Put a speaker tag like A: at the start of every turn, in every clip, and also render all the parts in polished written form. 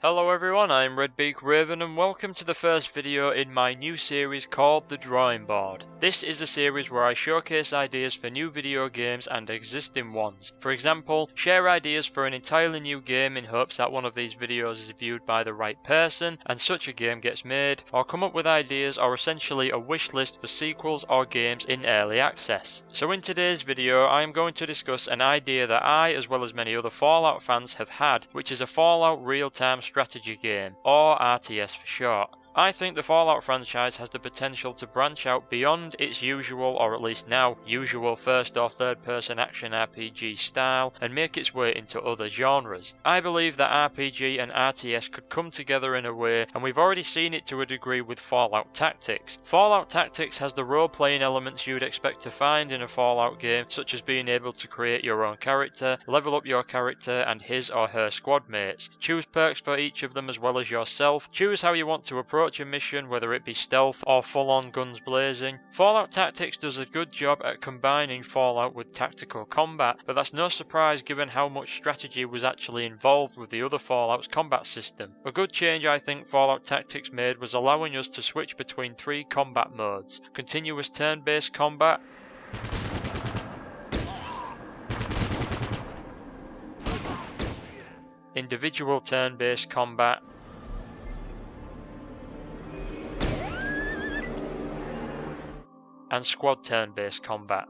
A: Hello everyone, I'm RedBeakRaven and welcome to the first video in my new series called The Drawing Board. This is a series where I showcase ideas for new video games and existing ones. For example, share ideas for an entirely new game in hopes that one of these videos is viewed by the right person and such a game gets made, or come up with ideas or essentially a wish list for sequels or games in early access. So in today's video I am going to discuss an idea that I, as well as many other Fallout fans, have had, which is a Fallout real-time strategy game, or RTS for short. I think the Fallout franchise has the potential to branch out beyond its usual, or at least now usual, first or third person action RPG style and make its way into other genres. I believe that RPG and RTS could come together in a way, and we've already seen it to a degree with Fallout Tactics. Fallout Tactics has the role-playing elements you'd expect to find in a Fallout game, such as being able to create your own character, level up your character and his or her squad mates, choose perks for each of them as well as yourself, choose how you want to approach a mission, whether it be stealth or full-on guns blazing. Fallout Tactics does a good job at combining Fallout with tactical combat, but that's no surprise given how much strategy was actually involved with the other Fallout's combat system. A good change I think Fallout Tactics made was allowing us to switch between three combat modes: continuous turn-based combat, individual turn-based combat, and squad turn-based combat.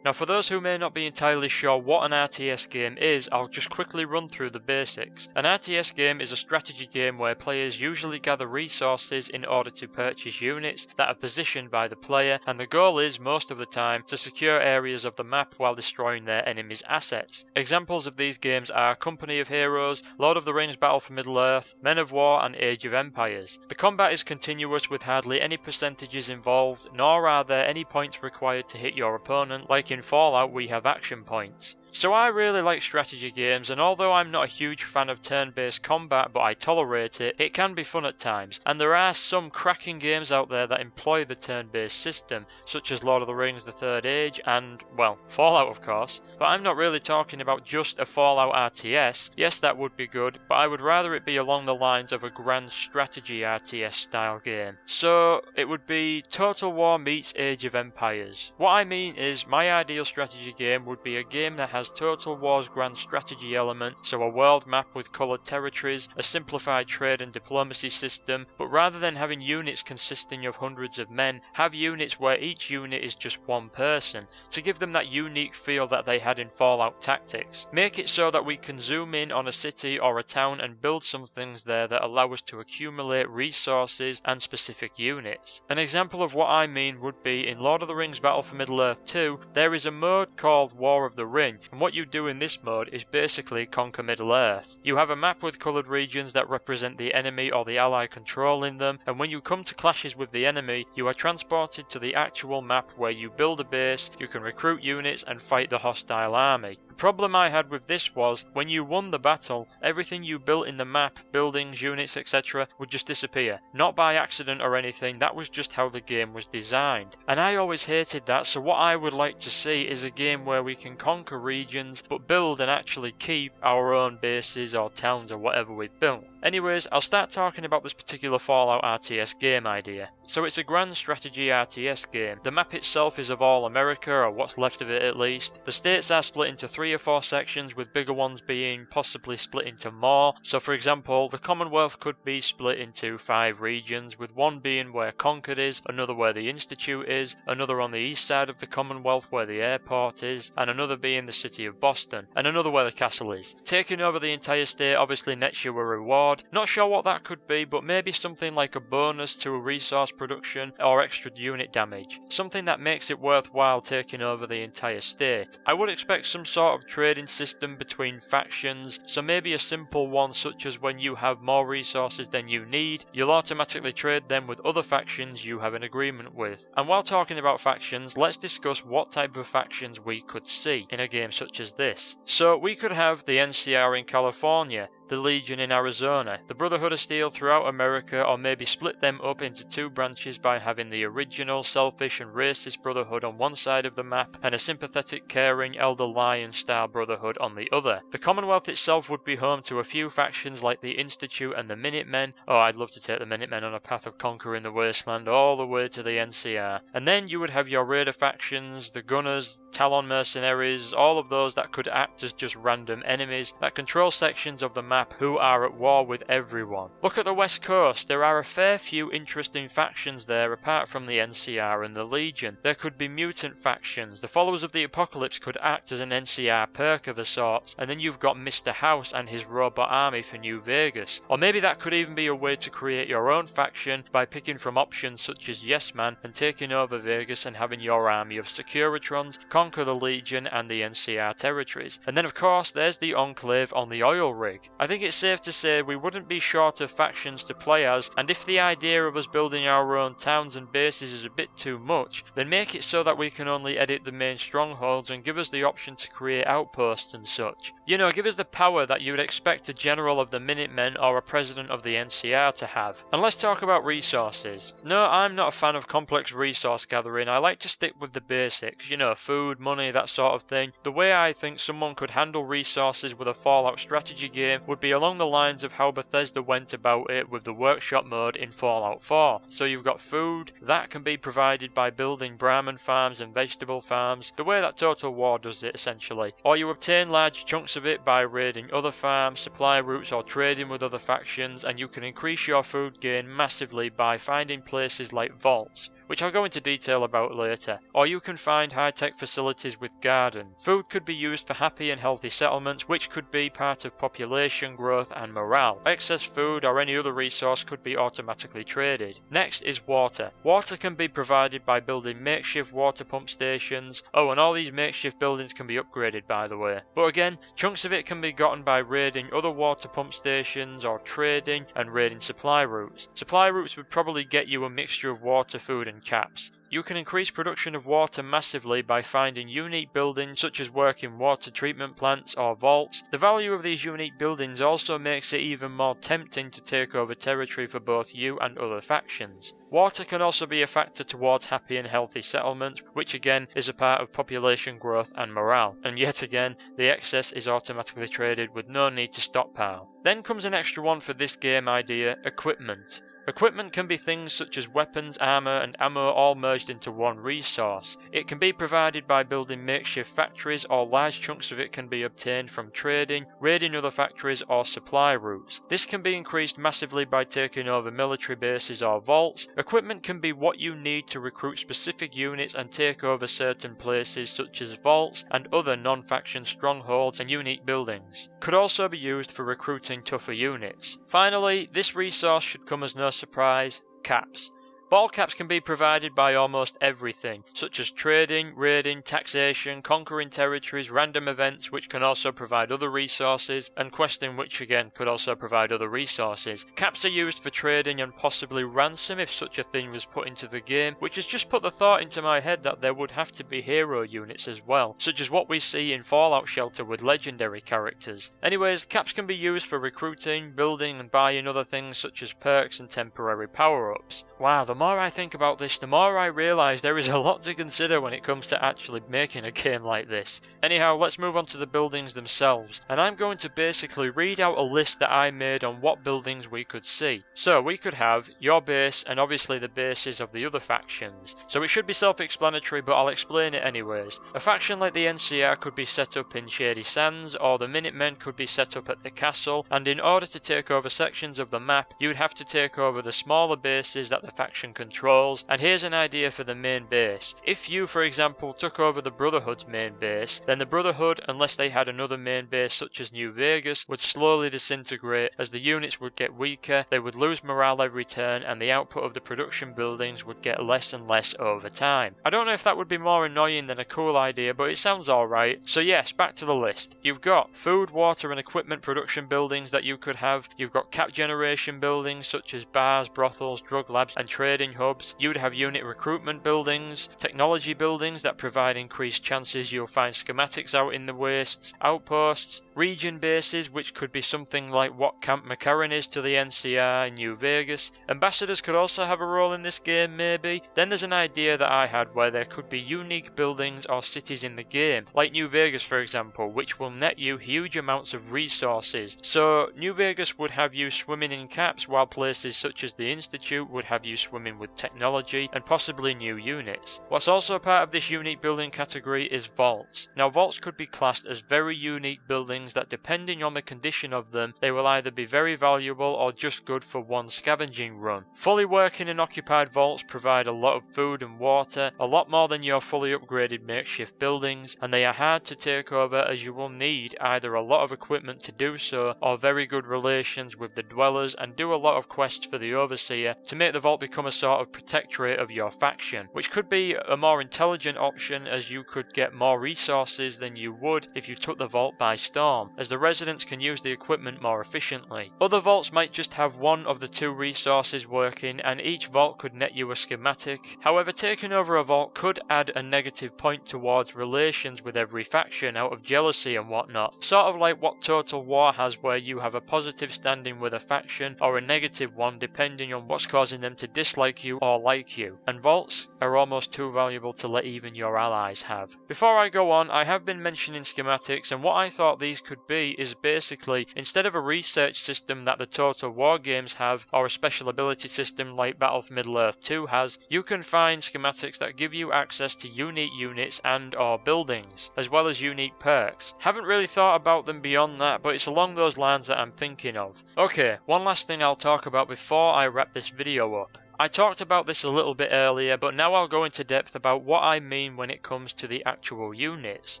A: Now for those who may not be entirely sure what an RTS game is, I'll just quickly run through the basics. An RTS game is a strategy game where players usually gather resources in order to purchase units that are positioned by the player, and the goal is, most of the time, to secure areas of the map while destroying their enemies' assets. Examples of these games are Company of Heroes, Lord of the Rings Battle for Middle-earth, Men of War and Age of Empires. The combat is continuous with hardly any percentages involved, nor are there any points required to hit your opponent like in Fallout we have action points. So I really like strategy games, and although I'm not a huge fan of turn-based combat but I tolerate it, it can be fun at times, and there are some cracking games out there that employ the turn-based system, such as Lord of the Rings The Third Age and, well, Fallout of course. But I'm not really talking about just a Fallout RTS. Yes, that would be good, but I would rather it be along the lines of a grand strategy RTS style game. So it would be Total War meets Age of Empires. What I mean is, my ideal strategy game would be a game that has Total War's grand strategy element, so a world map with coloured territories, a simplified trade and diplomacy system, but rather than having units consisting of hundreds of men, have units where each unit is just one person, to give them that unique feel that they had in Fallout Tactics. Make it so that we can zoom in on a city or a town and build some things there that allow us to accumulate resources and specific units. An example of what I mean would be in Lord of the Rings Battle for Middle-earth 2, there is a mode called War of the Ring, and what you do in this mode is basically conquer Middle-earth. You have a map with coloured regions that represent the enemy or the ally controlling them, and when you come to clashes with the enemy, you are transported to the actual map where you build a base, you can recruit units and fight the hostile army. The problem I had with this was, when you won the battle, everything you built in the map, buildings, units, etc. would just disappear. Not by accident or anything, that was just how the game was designed. And I always hated that, so what I would like to see is a game where we can conquer regions, but build and actually keep our own bases or towns or whatever we've built. Anyways, I'll start talking about this particular Fallout RTS game idea. So it's a grand strategy RTS game. The map itself is of all America, or what's left of it at least. The states are split into 3 or 4 sections, with bigger ones being possibly split into more. So for example, the Commonwealth could be split into 5 regions, with one being where Concord is, another where the Institute is, another on the east side of the Commonwealth where the airport is, and another being the city of Boston, and another where the castle is. Taking over the entire state obviously nets you a reward. Not sure what that could be, but maybe something like a bonus to a resource production or extra unit damage. Something that makes it worthwhile taking over the entire state. I would expect some sort of trading system between factions, so maybe a simple one such as when you have more resources than you need, you'll automatically trade them with other factions you have an agreement with. And while talking about factions, let's discuss what type of factions we could see in a game such as this. So we could have the NCR in California, the Legion in Arizona, the Brotherhood of Steel throughout America, or maybe split them up into two branches by having the original selfish and racist Brotherhood on one side of the map and a sympathetic, caring, Elder Lion-style Brotherhood on the other. The Commonwealth itself would be home to a few factions like the Institute and the Minutemen. Oh, I'd love to take the Minutemen on a path of conquering the wasteland all the way to the NCR. And then you would have your Raider factions, the Gunners, Talon mercenaries, all of those that could act as just random enemies that control sections of the map who are at war with everyone. Look at the West Coast, there are a fair few interesting factions there apart from the NCR and the Legion. There could be mutant factions, the Followers of the Apocalypse could act as an NCR perk of a sort, and then you've got Mr. House and his robot army for New Vegas. Or maybe that could even be a way to create your own faction by picking from options such as Yes Man and taking over Vegas and having your army of Securitrons conquer the Legion and the NCR territories. And then of course there's the Enclave on the oil rig. I think it's safe to say we wouldn't be short of factions to play as, and if the idea of us building our own towns and bases is a bit too much, then make it so that we can only edit the main strongholds and give us the option to create outposts and such. You know, give us the power that you would expect a general of the Minutemen or a president of the NCR to have. And let's talk about resources. No, I'm not a fan of complex resource gathering. I like to stick with the basics, you know, food, money, that sort of thing. The way I think someone could handle resources with a Fallout strategy game would be along the lines of how Bethesda went about it with the workshop mode in Fallout 4. So you've got food, that can be provided by building Brahmin farms and vegetable farms, the way that Total War does it essentially. Or you obtain large chunks of it by raiding other farms, supply routes or trading with other factions, and you can increase your food gain massively by finding places like vaults, which I'll go into detail about later. Or you can find high-tech facilities with gardens. Food could be used for happy and healthy settlements, which could be part of population growth and morale. Excess food or any other resource could be automatically traded. Next is water. Water can be provided by building makeshift water pump stations. Oh, and all these makeshift buildings can be upgraded, by the way. But again, chunks of it can be gotten by raiding other water pump stations or trading and raiding supply routes. Supply routes would probably get you a mixture of water, food and caps. You can increase production of water massively by finding unique buildings such as working water treatment plants or vaults. The value of these unique buildings also makes it even more tempting to take over territory for both you and other factions. Water can also be a factor towards happy and healthy settlements, which again is a part of population growth and morale. And yet again, the excess is automatically traded with no need to stockpile. Then comes an extra one for this game idea: equipment. Equipment can be things such as weapons, armor, and ammo all merged into one resource. It can be provided by building makeshift factories, or large chunks of it can be obtained from trading, raiding other factories, or supply routes. This can be increased massively by taking over military bases or vaults. Equipment can be what you need to recruit specific units and take over certain places such as vaults and other non-faction strongholds and unique buildings. Could also be used for recruiting tougher units. Finally, this resource should come as no surprise: caps. Ball caps can be provided by almost everything, such as trading, raiding, taxation, conquering territories, random events, which can also provide other resources, and questing, which again could also provide other resources. Caps are used for trading and possibly ransom if such a thing was put into the game, which has just put the thought into my head that there would have to be hero units as well, such as what we see in Fallout Shelter with legendary characters. Anyways, caps can be used for recruiting, building and buying other things such as perks and temporary power-ups. Wow, the more I think about this, the more I realise there is a lot to consider when it comes to actually making a game like this. Anyhow, let's move on to the buildings themselves, and I'm going to basically read out a list that I made on what buildings we could see. So we could have your base and obviously the bases of the other factions. So it should be self-explanatory, but I'll explain it anyways. A faction like the NCR could be set up in Shady Sands, or the Minutemen could be set up at the castle, and in order to take over sections of the map, you would have to take over the smaller bases that the faction controls. And here's an idea for the main base. If you, for example, took over the Brotherhood's main base, then the Brotherhood, unless they had another main base such as New Vegas, would slowly disintegrate as the units would get weaker, they would lose morale every turn, and the output of the production buildings would get less and less over time. I don't know if that would be more annoying than a cool idea, but it sounds alright. So yes, back to the list. You've got food, water and equipment production buildings that you could have. You've got cap generation buildings such as bars, brothels, drug labs and trading trading hubs, you'd have unit recruitment buildings, technology buildings that provide increased chances you'll find schematics out in the wastes, outposts, region bases, which could be something like what Camp McCarran is to the NCR in New Vegas. Ambassadors could also have a role in this game, maybe. Then there's an idea that I had where there could be unique buildings or cities in the game, like New Vegas for example, which will net you huge amounts of resources. So New Vegas would have you swimming in caps, while places such as the Institute would have you swimming with technology and possibly new units. What's also part of this unique building category is vaults. Now vaults could be classed as very unique buildings that, depending on the condition of them, they will either be very valuable or just good for one scavenging run. Fully working and occupied vaults provide a lot of food and water, a lot more than your fully upgraded makeshift buildings, and they are hard to take over as you will need either a lot of equipment to do so or very good relations with the dwellers and do a lot of quests for the Overseer to make the vault become a sort of protectorate of your faction, which could be a more intelligent option as you could get more resources than you would if you took the vault by storm, as the residents can use the equipment more efficiently. Other vaults might just have one of the two resources working, and each vault could net you a schematic. However, taking over a vault could add a negative point towards relations with every faction out of jealousy and whatnot, sort of like what Total War has, where you have a positive standing with a faction or a negative one depending on what's causing them to dislike you or like you, and vaults are almost too valuable to let even your allies have. Before I go on, I have been mentioning schematics, and what I thought these could be is basically, instead of a research system that the Total War games have, or a special ability system like Battle for Middle-earth 2 has, you can find schematics that give you access to unique units and or buildings, as well as unique perks. Haven't really thought about them beyond that, but it's along those lines that I'm thinking of. Okay, one last thing I'll talk about before I wrap this video up. I talked about this a little bit earlier, but now I'll go into depth about what I mean when it comes to the actual units.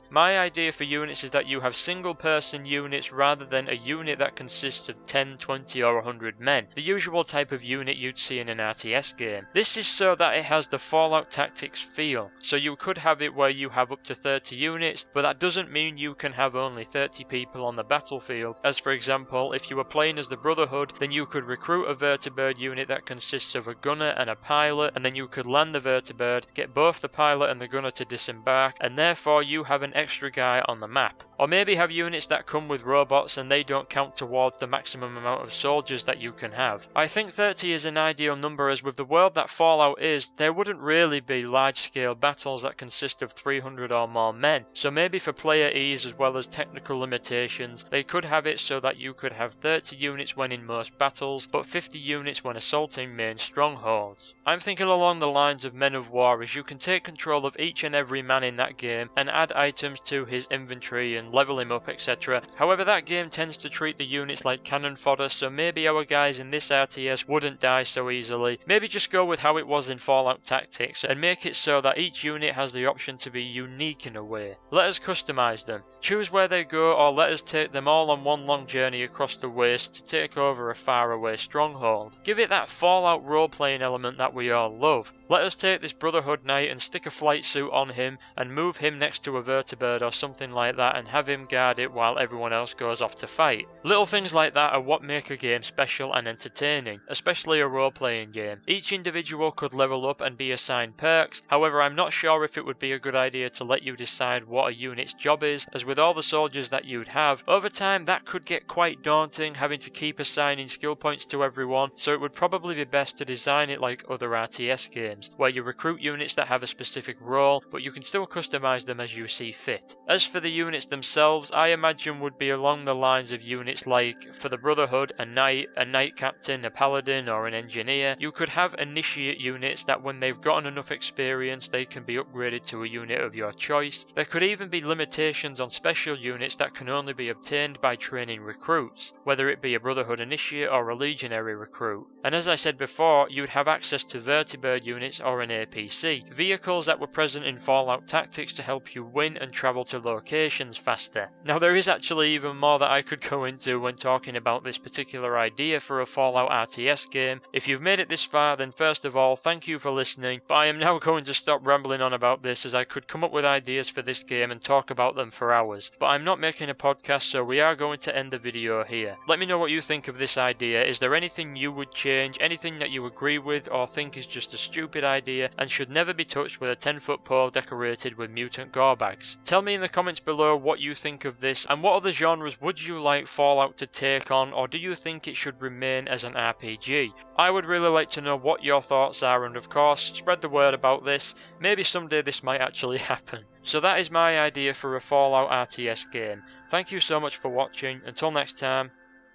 A: My idea for units is that you have single person units rather than a unit that consists of 10, 20 or 100 men, the usual type of unit you'd see in an RTS game. This is so that it has the Fallout Tactics feel, so you could have it where you have up to 30 units, but that doesn't mean you can have only 30 people on the battlefield, as for example, if you were playing as the Brotherhood, then you could recruit a vertibird unit that consists of a gunner and a pilot, and then you could land the vertibird, get both the pilot and the gunner to disembark, and therefore you have an extra guy on the map. Or maybe have units that come with robots and they don't count towards the maximum amount of soldiers that you can have. I think 30 is an ideal number, as with the world that Fallout is, there wouldn't really be large scale battles that consist of 300 or more men, so maybe for player ease as well as technical limitations, they could have it so that you could have 30 units when in most battles, but 50 units when assaulting main strongholds. I'm thinking along the lines of Men of War, as you can take control of each and every man in that game and add items to his inventory and level him up, etc. However, that game tends to treat the units like cannon fodder, so maybe our guys in this RTS wouldn't die so easily. Maybe just go with how it was in Fallout Tactics and make it so that each unit has the option to be unique in a way. Let us customize them, choose where they go, or let us take them all on one long journey across the waste to take over a faraway stronghold. Give it that Fallout role-playing element that we all love. Let us take this Brotherhood Knight and stick a flight suit on him and move him next to a vertibird or something like that and have him guard it while everyone else goes off to fight. Little things like that are what make a game special and entertaining, especially a role-playing game. Each individual could level up and be assigned perks, however I'm not sure if it would be a good idea to let you decide what a unit's job is, as with all the soldiers that you'd have, over time that could get quite daunting having to keep assigning skill points to everyone, so it would probably be best to design it like other RTS games, where you recruit units that have a specific role, but you can still customize them as you see fit. As for the units themselves, I imagine would be along the lines of units like, for the Brotherhood, a knight captain, a paladin or an engineer. You could have initiate units that when they've gotten enough experience they can be upgraded to a unit of your choice. There could even be limitations on special units that can only be obtained by training recruits, whether it be a Brotherhood initiate or a legionary recruit. And as I said before, you'd have access to vertibird units or an APC, vehicles that were present in Fallout Tactics to help you win and travel to locations faster. faster. Now there is actually even more that I could go into when talking about this particular idea for a Fallout RTS game. If you've made it this far, then first of all, thank you for listening, but I am now going to stop rambling on about this, as I could come up with ideas for this game and talk about them for hours. But I'm not making a podcast, so we are going to end the video here. Let me know what you think of this idea. Is there anything you would change, anything that you agree with or think is just a stupid idea and should never be touched with a 10-foot pole decorated with mutant gore bags? Tell me in the comments below what you think of this, and what other genres would you like Fallout to take on, or do you think it should remain as an RPG? I would really like to know what your thoughts are, and of course, spread the word about this. Maybe someday this might actually happen. So that is my idea for a Fallout RTS game. Thank you so much for watching. Until next time,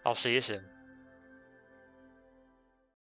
A: I'll see you soon.